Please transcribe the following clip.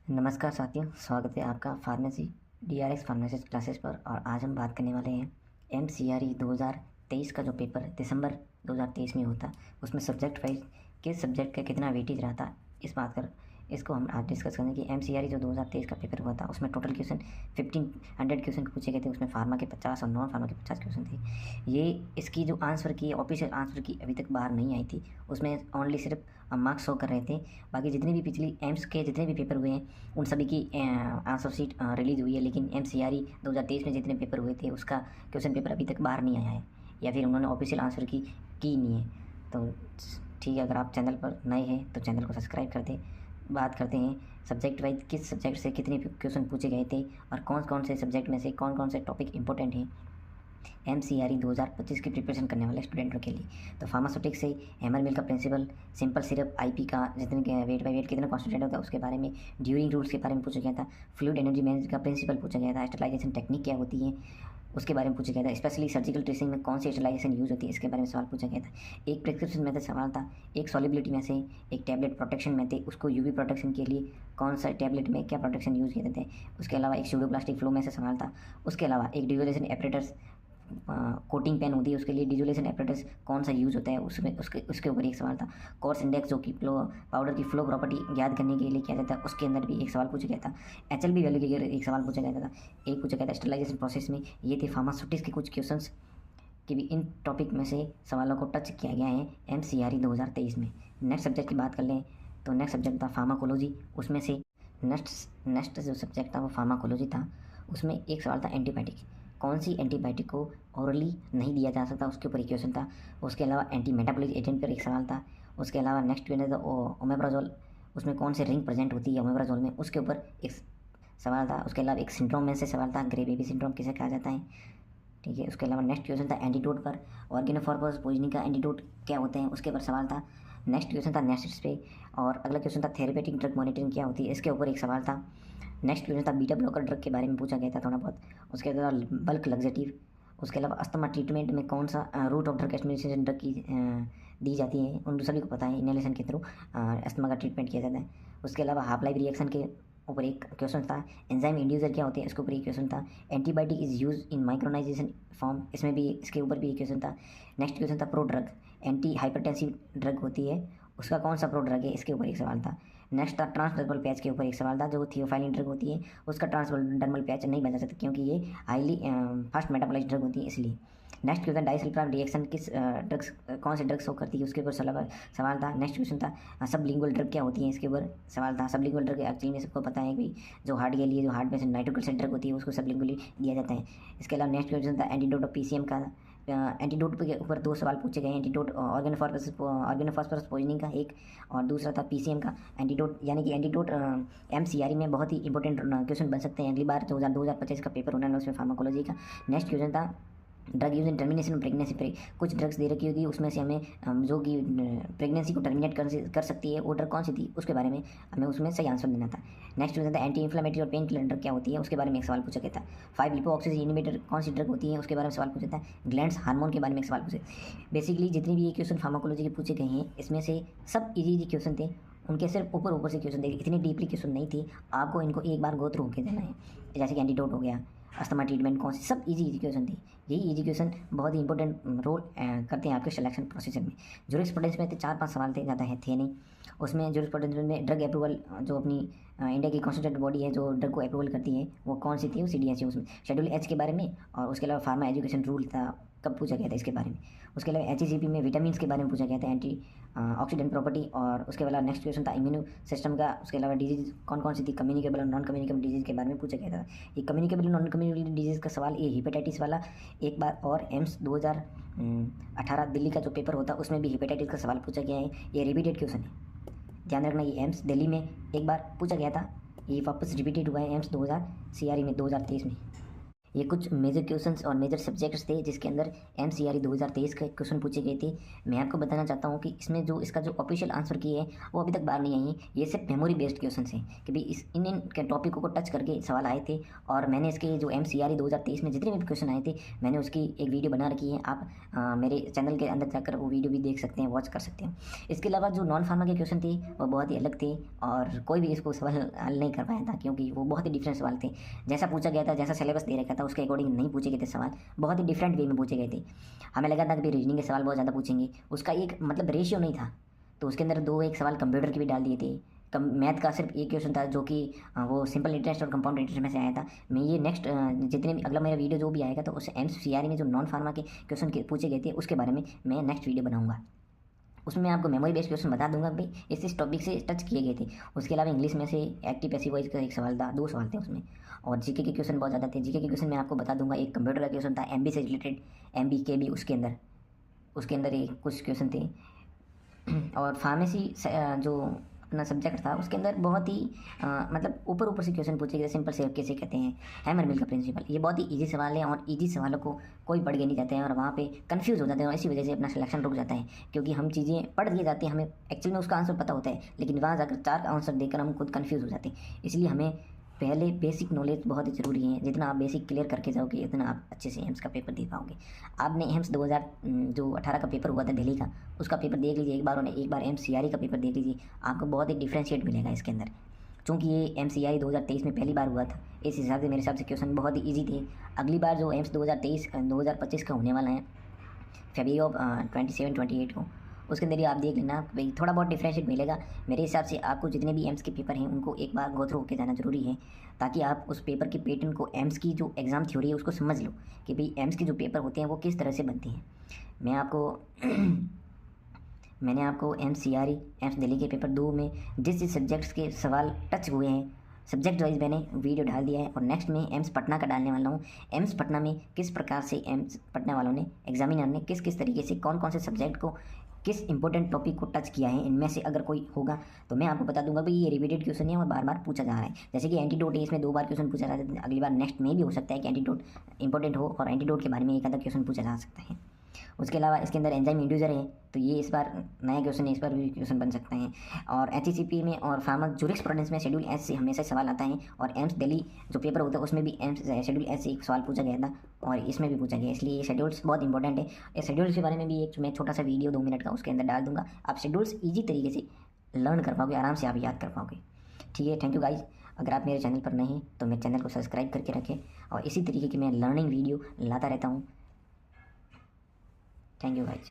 नमस्कार साथियों, स्वागत है आपका फार्मेसी डीआरएक्स फार्मासिस्ट क्लासेस पर। और आज हम बात करने वाले हैं एमसीआरई 2023 का जो पेपर दिसंबर 2023 में होता, उसमें सब्जेक्ट वाइज किस सब्जेक्ट का कितना वेटेज रहता, इस बात कर इसको हम आज डिस्कस करेंगे कि एमसीआरई जो 2023 का पेपर हुआ था उसमें टोटल क्वेश्चन 1500 क्वेश्चन पूछे गए थे। उसमें फार्मा के 50 और नॉन फार्मा के 50 क्वेश्चन थे। ये इसकी जो आंसर की ऑफिशियल आंसर की अभी तक बाहर नहीं आई थी। उसमें ओनली सिर्फ मार्क्स शो कर रहे थे। बाकी जितने भी पिछली एम्स के जितने भी पेपर हुए हैं उन सभी की आंसर शीट रिलीज हुई है, लेकिन एमसीआरई 2023 में जितने पेपर हुए थे उसका क्वेश्चन पेपर अभी तक बाहर नहीं आया है, या फिर उन्होंने ऑफिशियल आंसर की नहीं है। तो ठीक है, अगर आप चैनल पर नए हैं तो चैनल को सब्सक्राइब कर दें। बात करते हैं सब्जेक्ट वाइज किस सब्जेक्ट से कितने क्वेश्चन पूछे गए थे और कौन कौन से सब्जेक्ट में से कौन कौन से टॉपिक इंपॉर्टेंट हैं एमसीआरई 2025 की प्रिपरेशन करने वाले स्टूडेंटों के लिए। तो फार्मास्यूटिक्स से हैमर मिल का प्रिंसिपल, सिंपल सिरप आईपी का जितने वेट बाई वेट कितना कॉन्सेंट्रेट होता है उसके बारे में, ड्यूरिंग रूल्स के बारे में पूछा गया था, फ्लूइड एनर्जी मैनेजमेंट का प्रिंसिपल पूछा गया था, स्टरलाइजेशन टेक्निक क्या होती है उसके बारे में पूछा गया था, स्पेशली सर्जिकल ट्रेसिंग में कौन सी स्टरलाइजेशन यूज़ होती है इसके बारे में सवाल पूछा गया था। एक प्रिस्क्रिप्शन मेथड सवाल था, एक सॉलिबिलिटी में से, एक टैबलेट प्रोटेक्शन में थे, उसको यूवी प्रोटेक्शन के लिए कौन सा टैबलेट में क्या प्रोटेक्शन यूज़ किए थे। उसके अलावा एक स्यूडोप्लास्टिक फ्लो में से सवाल था। उसके अलावा एक डिजोलेशन एपरेटर्स कोटिंग पेन होती है उसके लिए डिजोलेशन एपरेटस कौन सा यूज़ होता है, उसमें उसके ऊपर एक सवाल था। कोर्स इंडेक्स जो कि फ्लो पाउडर की फ्लो प्रॉपर्टी याद करने के लिए किया जाता है, उसके अंदर भी एक सवाल पूछा गया था। एचएलबी वैल्यू के लिए एक सवाल पूछा गया था। एक पूछा गया था स्टरलाइजेशन प्रोसेस में। ये थे फार्मास्यूटिक्स के कुछ क्वेश्चंस कि भी इन टॉपिक में से सवालों को टच किया गया है एमसीआरई 2023 में। नेक्स्ट सब्जेक्ट की बात कर लें तो नेक्स्ट सब्जेक्ट था फार्माकोलॉजी। उसमें से नेक्स्ट जो सब्जेक्ट था वो फार्माकोलॉजी था। उसमें एक सवाल था एंटीबायोटिक, कौन सी एंटीबायोटिक को ऑरली नहीं दिया जा सकता, उसके ऊपर एक क्वेश्चन था। उसके अलावा एंटी मेटाबॉलिक एजेंट पर एक सवाल था। उसके अलावा नेक्स्ट क्वेश्चन था ओमेप्राजोल, उसमें कौन से रिंग प्रेजेंट होती है ओमेप्राजोल में, उसके ऊपर एक सवाल था। उसके अलावा एक सिंड्रोम में से सवाल था, ग्रे बेबी सिंड्रोम किसे कहा जाता है, ठीक है। उसके अलावा नेक्स्ट क्वेश्चन था एंटीडोट पर, ऑर्गेनोफॉर्मस पॉइजनिंग का एंटीडोट क्या होते हैं उसके ऊपर सवाल था। नेक्स्ट क्वेश्चन था नेस्टिस पे, और अगला क्वेश्चन था थेरेपेटिक ड्रग मॉनिटरिंग क्या होती है, इसके ऊपर एक सवाल था। नेक्स्ट क्वेश्चन था बीटा ब्लॉकर ड्रग के बारे में पूछा गया था थोड़ा बहुत। उसके अलावा बल्क लग्जेटिव, उसके अलावा अस्थमा ट्रीटमेंट में कौन सा route of drug administration drug की दी जाती है, उन सभी को पता है, इनहेलेशन के थ्रू अस्थमा का ट्रीटमेंट किया जाता है। उसके अलावा हाफ लाइफ रिएक्शन के ऊपर एक क्वेश्चन था। एंजाइम इंड्यूसर क्या होते हैं इसके ऊपर एक क्वेश्चन था। Antibiotic is use in micronisation form, इसमें भी इसके ऊपर भी एक क्वेश्चन था। नेक्स्ट क्वेश्चन था prodrug, antihypertensive drug होती है उसका कौन सा प्रो ड्रग है, इसके ऊपर एक सवाल था। नेक्स्ट था ट्रांसडर्मल पैच के ऊपर एक सवाल था। जो थियोफाइलिन ड्रग होती है उसका ट्रांसडर्मल पैच नहीं बना सकता क्योंकि ये हाईली फास्ट मेटाबोलाइज ड्रग होती है इसलिए। नेक्स्ट क्वेश्चन डाइसल्फाइड रिएक्शन किस ड्रग्स कौन से ड्रग्स शो करती है उसके ऊपर सवाल था। नेक्स्ट क्वेश्चन था सबलिंगुअल ड्रग क्या होती है, इसके ऊपर सवाल था। सबलिंगुअल ड्रग एक्चुअली में सबको पता है कि जो हार्ट के लिए जो हार्ट में से नाइट्रोग्लिसराइड ड्रग होती है उसको सबलिंगुअली दिया जाता है। इसके अलावा नेक्स्ट क्वेश्चन था एंटीडोट ऑफ पीसीएम का। एंटीडोट के ऊपर दो सवाल पूछे गए, एंटीडोट ऑर्गेनोफॉस्फोरस पॉइजनिंग का एक, और दूसरा था पीसीएम का एंटीडोट। यानी कि एंटीडोट एमसीआरई में बहुत ही इंपॉर्टेंट क्वेश्चन बन सकते हैं अगली बार 2025 का पेपर होना है उसमें फार्माकोलॉजी का। नेक्स्ट क्वेश्चन था drug use in termination of pregnancy पर। कुछ ड्रग्स दे रखी होती है उसमें से हमें जो कि प्रेगनेंसी को टर्मिनेट कर सकती है वो ड्रग कौन सी थी उसके बारे में हमें उसमें सही आंसर देना था। नेक्स्ट क्वेश्चन था एंटी इन्फ्लेमेटरी और पेन किलर ड्रग क्या होती है उसके बारे में एक सवाल पूछा गया था। 5 लिपोऑक्सीजन इनहिबिटर कौन सी ड्रग होती है उसके बारे में सवाल पूछा था। ग्लैंड्स हार्मोन के बारे में एक सवाल पूछे। बेसिकली जितने भी ये क्वेश्चन फार्माकोलॉजी के पूछे गए हैं इसमें से सब इजी क्वेश्चन थे, उनके सिर्फ ऊपर से क्वेश्चन थे, इतनी डीपली क्वेश्चन नहीं थी। आपको इनको एक बार गो थ्रू होकर देना है, जैसे कि एंटीडोट हो गया, अस्थमा ट्रीटमेंट कौन सी, सब इजी क्वेश्चन थी। यही इजी क्वेश्चन बहुत ही इंपॉर्टेंट रोल करते हैं आपके सिलेक्शन प्रोसीजर में। जूरिस्प्रूडेंस में तो 4-5 सवाल थे, ज़्यादा थे नहीं। उसमें जूरिस्प्रूडेंस में ड्रग अप्रूवल जो अपनी इंडिया की कॉन्स्टिट्यूटेड बॉडी है जो ड्रग को अप्रूवल करती है वो कौन सी थी, वो CDSC। उसमें शेड्यूल H के बारे में, और उसके अलावा फार्मा एजुकेशन रूल था कब पूछा गया था इसके बारे में। उसके अलावा HACCP में विटामिन के बारे में पूछा गया था, एंटी ऑक्सीडेंट प्रॉपर्टी। और उसके अलावा नेक्स्ट क्वेश्चन था इम्यूनो सिस्टम का। उसके अलावा डिजीज कौन कौन सी थी, कम्युनिकेबल और नॉन कम्युनिकेबल डिजीज़ के बारे में पूछा गया था। ये कम्युनिकेबल नॉन कम्युनिकेबल डिजीज़ का सवाल, ये हेपेटाइटिस वाला एक बार, और एम्स 2018 दिल्ली का जो पेपर होता है उसमें भी हेपेटाइटिस का सवाल पूछा गया है। ये रिपीटेड क्वेश्चन है, ध्यान रखना। ये एम्स दिल्ली में एक बार पूछा गया था, ये वापस रिपीटेड हुआ है एम्स 2000 CRE में 2023 में। ये कुछ मेजर क्वेश्चंस और मेजर सब्जेक्ट्स थे जिसके अंदर एमसीआरई 2023 के क्वेश्चन पूछे गए थे। मैं आपको बताना चाहता हूँ कि इसमें जो इसका जो ऑफिशियल आंसर की है वो अभी तक बाहर नहीं आई है। ये सिर्फ मेमोरी बेस्ड क्वेश्चन हैं कि भाई इस इन के टॉपिकों को टच करके सवाल आए थे, और मैंने इसके जो एमसीआरई 2023 में जितने भी क्वेश्चन आए थे मैंने उसकी एक वीडियो बना रखी है। आप मेरे चैनल के अंदर जाकर वो वीडियो भी देख सकते हैं, वॉच कर सकते हैं। इसके अलावा जो नॉन फार्मा के क्वेश्चन थे वो बहुत ही अलग थे और कोई भी इसको सवाल हल नहीं कर पाया था, क्योंकि वो बहुत ही डिफरेंट सवाल थे। जैसा पूछा गया था, जैसा सिलेबस दे रखा था उसके अकॉर्डिंग नहीं पूछे गए थे सवाल, बहुत ही डिफरेंट वे में पूछे गए थे। हमें लगा था कि रीजनिंग के सवाल बहुत ज़्यादा पूछेंगे, उसका एक मतलब रेशियो नहीं था, तो उसके अंदर दो एक सवाल कंप्यूटर के भी डाल दिए थे। मैथ का सिर्फ एक क्वेश्चन था जो कि वो सिंपल इंटरेस्ट और कंपाउंड इंटरेस्ट में से आया था। मैं ये नेक्स्ट जितने भी अगला मेरा वीडियो जो भी आएगा तो उस एमसीआरई में जो नॉन फार्मा के क्वेश्चन के पूछे गए थे उसके बारे में मैं नेक्स्ट वीडियो बनाऊंगा। उसमें मैं आपको मेमोरी बेस्ड क्वेश्चन बता दूंगा भाई इस टॉपिक से टच किए गए थे। उसके अलावा इंग्लिश में से एक्टिव पैसिव वॉइस का एक सवाल था, दो सवाल थे उसमें, और जीके के क्वेश्चन बहुत ज़्यादा थे। जीके के क्वेश्चन मैं आपको बता दूंगा। एक कंप्यूटर का क्वेश्चन था एमबी से रिलेटेड, एमबी के भी उसके अंदर एक कुछ क्वेश्चन थे। और फार्मेसी जो अपना सब्जेक्ट था उसके अंदर बहुत ही मतलब ऊपर ऊपर से क्वेश्चन पूछे गए। सिंपल से कैसे कहते हैं, हैमर मिल का प्रिंसिपल, ये बहुत ही इजी सवाल है और इजी सवालों को कोई पढ़ के नहीं जाते हैं और वहाँ पे कंफ्यूज हो जाते हैं और इसी वजह से अपना सिलेक्शन रुक जाता है, क्योंकि हम चीज़ें पढ़ दिए जाते हैं, हमें एक्चुअल में उसका आंसर पता होता है लेकिन वहाँ जाकर चार का आंसर देकर हम खुद कन्फ्यूज़ हो जाते हैं। इसलिए हमें पहले बेसिक नॉलेज बहुत ही ज़रूरी है। जितना आप बेसिक क्लियर करके जाओगे उतना आप अच्छे से एम्स का पेपर दे पाओगे। आपने एम्स 2018 का पेपर हुआ था दिल्ली का, उसका पेपर देख लीजिए एक बार, और एक बार एमसीआरई का पेपर देख लीजिए, आपको बहुत ही डिफ्रेंशिएट मिलेगा इसके अंदर। चूँकि ये एमसीआरई 2023 में पहली बार हुआ था, इस हिसाब से मेरे हिसाब से क्वेश्चन बहुत ही ईजी थे। अगली बार जो एम्स 2025 का होने वाला है फेब्रुअरी ऑफ 27-28 को, उसके अंदर ही आप देख लेना भाई थोड़ा बहुत डिफरेंशिएट मिलेगा। मेरे हिसाब से आपको जितने भी एम्स के पेपर हैं उनको एक बार गो थ्रू होकर जाना जरूरी है, ताकि आप उस पेपर के पैटर्न को, एम्स की जो एग्ज़ाम थ्योरी है उसको समझ लो कि भाई एम्स के जो पेपर होते हैं वो किस तरह से बनते हैं। मैंने आपको एमसीआरई एम्स दिल्ली के पेपर 2 में जिस जिस सब्जेक्ट्स के सवाल टच हुए हैं सब्जेक्ट वाइज मैंने वीडियो डाल दिया है, और नेक्स्ट में एम्स पटना का डालने वाला हूँ। एम्स पटना में किस प्रकार से एम्स पटना वालों ने, एग्जामिनर ने किस किस तरीके से कौन कौन से सब्जेक्ट को, किस इंपॉर्टेंट टॉपिक को टच किया है, इनमें से अगर कोई होगा तो मैं आपको बता दूंगा भाई ये रिपीटेड क्वेश्चन है और बार बार पूछा जा रहा है। जैसे कि एंटीडोट है, इसमें 2 बार क्वेश्चन पूछा जा रहा है, अगली बार नेक्स्ट में भी हो सकता है कि एंटीडोट इंपॉर्टेंट हो और एंटीडोट के बारे में एक आधा क्वेश्चन पूछा जा सकता है। उसके अलावा इसके अंदर एंजाइम इंड्यूसर है, तो ये इस बार नया क्वेश्चन है, इस बार भी क्वेश्चन बन सकते हैं। और एचईसीपी में और फार्मा जुरिस्प्रूडेंस में शेड्यूल एस से हमेशा सवाल आता है, और एम्स दिल्ली जो पेपर होता है उसमें भी एम्स शेड्यूल एस से एक सवाल पूछा गया था और इसमें भी पूछा गया, इसलिए ये शेड्यूल्स बहुत इंपॉर्टेंट है। इस शेड्यूल्स के बारे में भी एक मैं छोटा सा वीडियो 2 मिनट का उसके अंदर डाल दूंगा। आप शेड्यूल्स ईजी तरीके से लर्न कर पाओगे, आराम से आप याद कर पाओगे। ठीक है, थैंक यू गाइज। अगर आप मेरे चैनल पर नहीं हैं तो मेरे चैनल को सब्सक्राइब करके रखें, और इसी तरीके की मैं लर्निंग वीडियो लाता रहता हूँ। Thank you guys.